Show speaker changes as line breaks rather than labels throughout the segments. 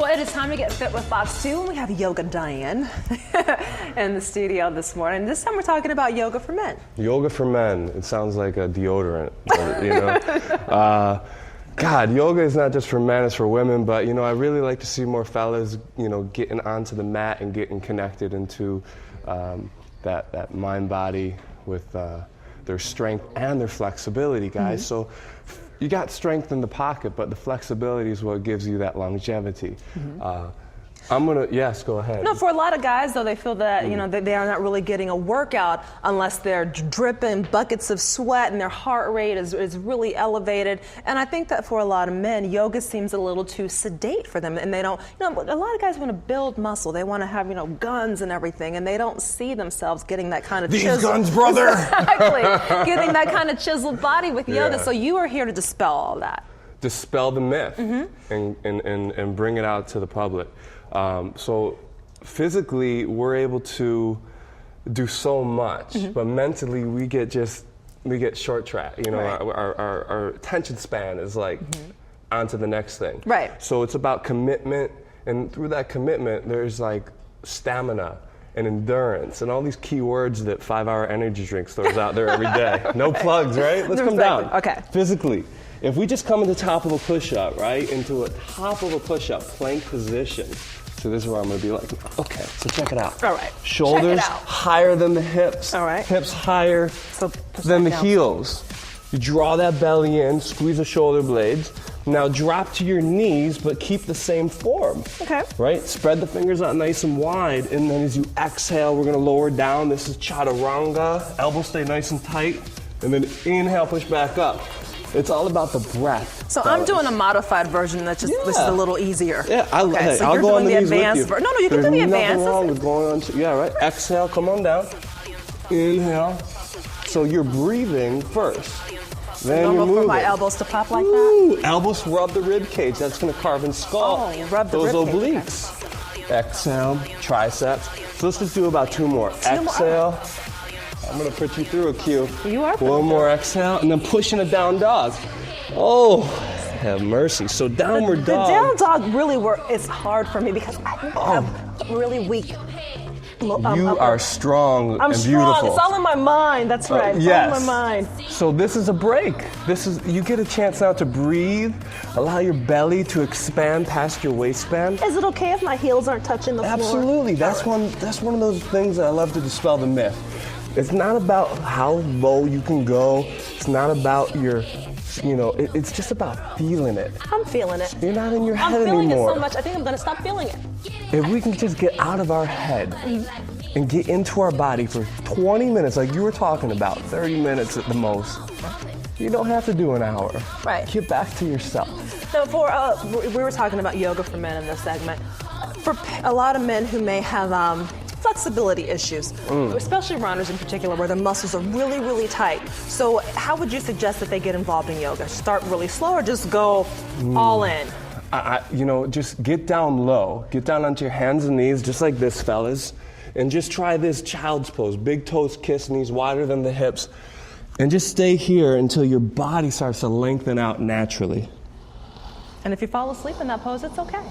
Well, it is time to get fit with Fox 2, and we have Yoga Diane in the studio this morning. This time we're talking about yoga for men.
Yoga for men. It sounds like a deodorant, you know. God, yoga is not just for men, it's for women, but, you know, I really like to see more fellas, you know, getting onto the mat and getting connected into that mind-body with their strength and their flexibility, guys. So you got strength in the pocket, but the flexibility is what gives you that longevity. Yes, go ahead.
No, for a lot of guys, though, they feel that, you know, they are not really getting a workout unless they're dripping buckets of sweat and their heart rate is really elevated. And I think that for a lot of men, yoga seems a little too sedate for them. And they don't, you know, a lot of guys want to build muscle. They want to have, you know, guns and everything. And they don't see themselves getting that kind of
These guns, brother!
Exactly. Getting that kind of chiseled body with yoga. So you are here to dispel all that.
Dispel the myth and bring it out to the public. So physically, we're able to do so much, but mentally, we get short track. You know, our attention span is like on to the next thing.
Right.
So it's about commitment, and through that commitment, there's like stamina and endurance and all these key words that 5 Hour Energy Drinks throws out there every day. No plugs, right? Let's come down.
Okay.
Physically. If we just come into top of a push-up, right, into a top of a push-up, plank position. So this is where I'm gonna be like, okay, so check it out.
All right.
Shoulders higher than the hips.
All right.
Hips higher than the heels. You draw that belly in, squeeze the shoulder blades. Now drop to your knees, but keep the same form.
Okay.
Right? Spread the fingers out nice and wide, and then as you exhale, we're gonna lower down. This is chaturanga. Elbows stay nice and tight, and then inhale, push back up. It's all about the breath.
So I'm doing a modified version that's just this is a little easier.
Yeah,
I'll
go on the knees with you.
No, you can do the advanced.
There's nothing wrong with going on to, yeah, right? Exhale, come on down. Inhale. So you're breathing first. Then you're moving.
For my elbows to pop like that?
Elbows rub the rib cage. That's going to carve and sculpt
rub the
those
rib
obliques. Okay. Exhale, triceps. So let's just do about 2 more. Exhale. I'm going to put you through a cue.
You are.
One more exhale, and then pushing a down dog. Oh, have mercy. So downward dog.
The down dog really it's hard for me because I have really weak.
You are strong
I'm
and
strong.
beautiful.
It's all in my mind. That's right. It's all in my mind.
So this is a break. You get a chance now to breathe. Allow your belly to expand past your waistband.
Is it okay if my heels aren't touching the floor?
Absolutely. That's one of those things that I love to dispel the myth. It's not about how low you can go. It's not about your, you know, it's just about feeling it.
I'm feeling it.
You're not in your head
anymore. I'm feeling
anymore.
it so much, I think I'm going to stop feeling it.
If we can just get out of our head and get into our body for 20 minutes, like you were talking about, 30 minutes at the most, you don't have to do an hour.
Right.
Get back to yourself.
So we were talking about yoga for men in this segment. For a lot of men who may have flexibility issues, especially runners in particular, where their muscles are really, really tight. So how would you suggest that they get involved in yoga? Start really slow or just go all in?
You know, just get down low. Get down onto your hands and knees, just like this, fellas. And just try this child's pose. Big toes kiss, knees wider than the hips. And just stay here until your body starts to lengthen out naturally.
And if you fall asleep in that pose, it's okay.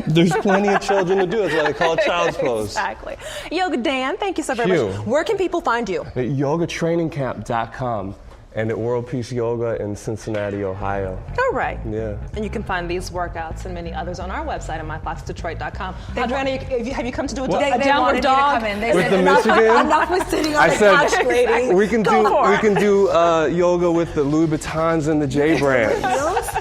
There's plenty of children to do it. That's why they call it child's pose.
Exactly. Yoga Dan, thank you so very much. Where can people find you?
At yogatrainingcamp.com and at World Peace Yoga in Cincinnati, Ohio.
All right.
Yeah.
And you can find these workouts and many others on our website at myfoxdetroit.com. Adriana, have you come to do a downward dog?
With the Michigan?
Enough with sitting on the couch, lady.
We can do yoga with the Louboutins and the J brands.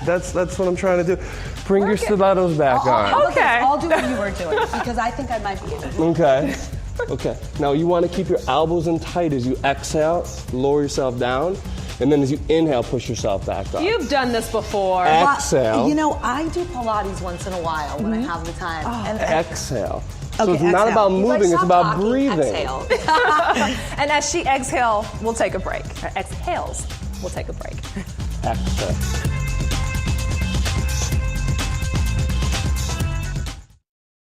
That's what I'm trying to do. Bring your stilettos back on.
Okay. I'll do what you were doing because I think I might be able to.
Okay. Okay. Now you want to keep your elbows in tight as you exhale, lower yourself down, and then as you inhale, push yourself back up.
You've done this before.
Exhale.
You know, I do Pilates once in a while when I have the time. And
exhale. So it's not about moving, it's about breathing.
Exhale.
And as she exhales, we'll take a break. Or exhales, we'll take a break.
Exhale.